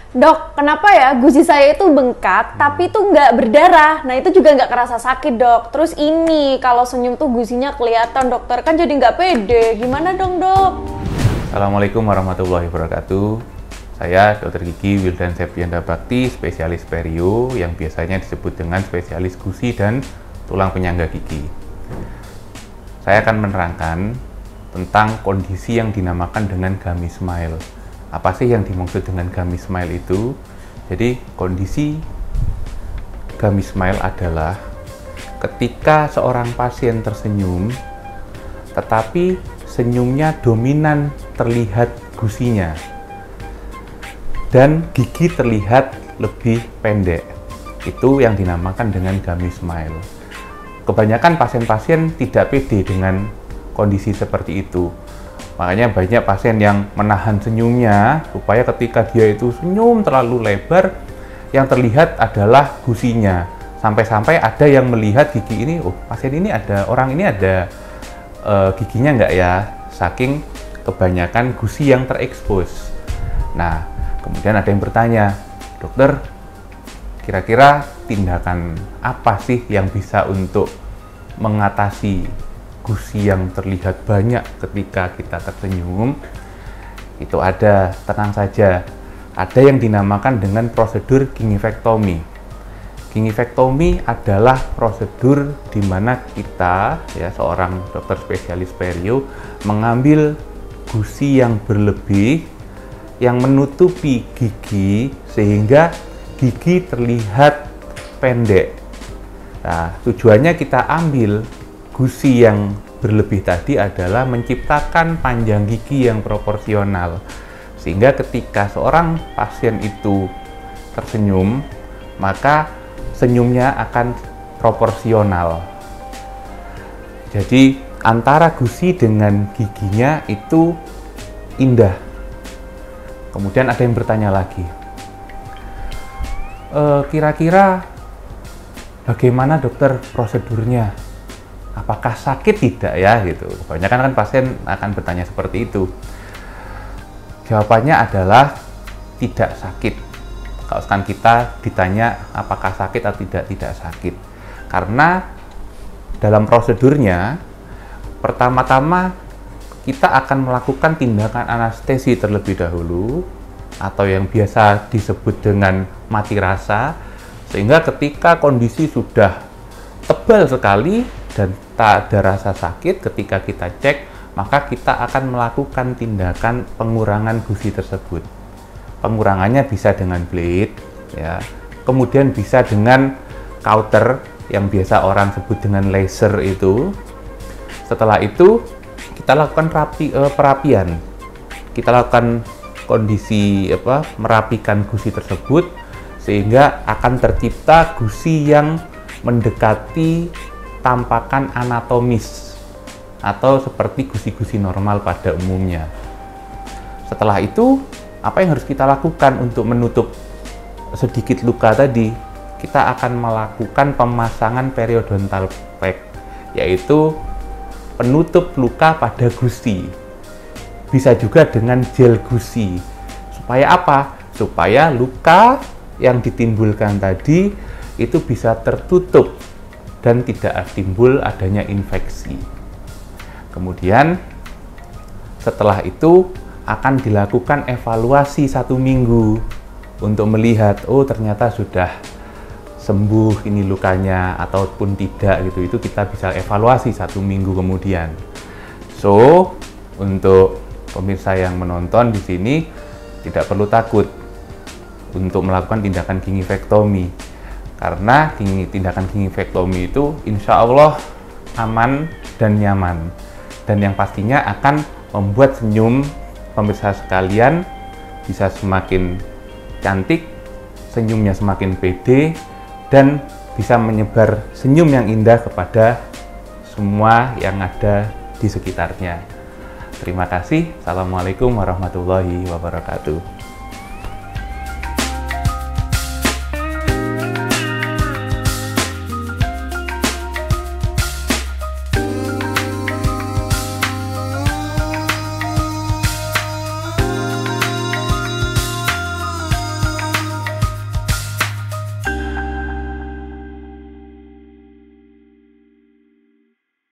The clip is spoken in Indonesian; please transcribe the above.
Dok, kenapa ya gusi saya itu bengkak tapi itu nggak berdarah? Nah itu juga nggak kerasa sakit dok. Terus ini kalau senyum tuh gusinya kelihatan dokter, kan jadi nggak pede. Gimana dong dok? Assalamualaikum warahmatullahi wabarakatuh. Saya Dr. Gigi Wildan Septianda Bakti, spesialis perio yang biasanya disebut dengan spesialis gusi dan tulang penyangga gigi. Saya akan menerangkan tentang kondisi yang dinamakan dengan gummy smile. Apa sih yang dimaksud dengan gummy smile itu? Jadi kondisi gummy smile adalah ketika seorang pasien tersenyum tetapi senyumnya dominan terlihat gusinya dan gigi terlihat lebih pendek. Itu yang dinamakan dengan gummy smile. Kebanyakan pasien-pasien tidak pede dengan kondisi seperti itu. Makanya banyak pasien yang menahan senyumnya supaya ketika dia itu senyum terlalu lebar, yang terlihat adalah gusinya. Sampai-sampai ada yang melihat gigi ini, oh pasien ini ada, orang ini ada giginya nggak ya? Saking kebanyakan gusi yang terekspos. Nah, kemudian ada yang bertanya, dokter, kira-kira tindakan apa sih yang bisa untuk mengatasi gusi yang terlihat banyak ketika kita tersenyum? Itu ada, tenang saja, ada yang dinamakan dengan prosedur gingivektomi. Gingivektomi adalah prosedur di mana kita, ya seorang dokter spesialis perio, mengambil gusi yang berlebih yang menutupi gigi sehingga gigi terlihat pendek. Nah, tujuannya kita ambil gusi yang berlebih tadi adalah menciptakan panjang gigi yang proporsional, sehingga ketika seorang pasien itu tersenyum, maka senyumnya akan proporsional. Jadi antara gusi dengan giginya itu indah. Kemudian ada yang bertanya lagi, kira-kira bagaimana dokter prosedurnya? Apakah sakit tidak ya gitu. Kebanyakan kan pasien akan bertanya seperti itu. Jawabannya adalah tidak sakit. Kalau sekarang kita ditanya apakah sakit atau tidak sakit. Karena dalam prosedurnya pertama-tama kita akan melakukan tindakan anestesi terlebih dahulu atau yang biasa disebut dengan mati rasa, sehingga ketika kondisi sudah tebal sekali dan tak ada rasa sakit ketika kita cek, maka kita akan melakukan tindakan pengurangan gusi tersebut. Pengurangannya bisa dengan blade, ya. Kemudian bisa dengan cauter yang biasa orang sebut dengan laser itu. Setelah itu kita lakukan perapian. Kita lakukan kondisi merapikan gusi tersebut sehingga akan tercipta gusi yang mendekati tampakan anatomis atau seperti gusi-gusi normal pada umumnya. Setelah itu, apa yang harus kita lakukan untuk menutup sedikit luka tadi? Kita akan melakukan pemasangan periodontal pack, yaitu penutup luka pada gusi. Bisa juga dengan gel gusi. Supaya apa? Supaya luka yang ditimbulkan tadi itu bisa tertutup dan tidak timbul adanya infeksi. Kemudian setelah itu akan dilakukan evaluasi 1 minggu untuk melihat, oh ternyata sudah sembuh ini lukanya ataupun tidak gitu. Itu kita bisa evaluasi 1 minggu kemudian. So, untuk pemirsa yang menonton di sini tidak perlu takut untuk melakukan tindakan gingivektomi. Karena tindakan gingivektomi itu insya Allah aman dan nyaman, dan yang pastinya akan membuat senyum pemirsa sekalian bisa semakin cantik, senyumnya semakin pede, dan bisa menyebar senyum yang indah kepada semua yang ada di sekitarnya. Terima kasih. Assalamualaikum warahmatullahi wabarakatuh.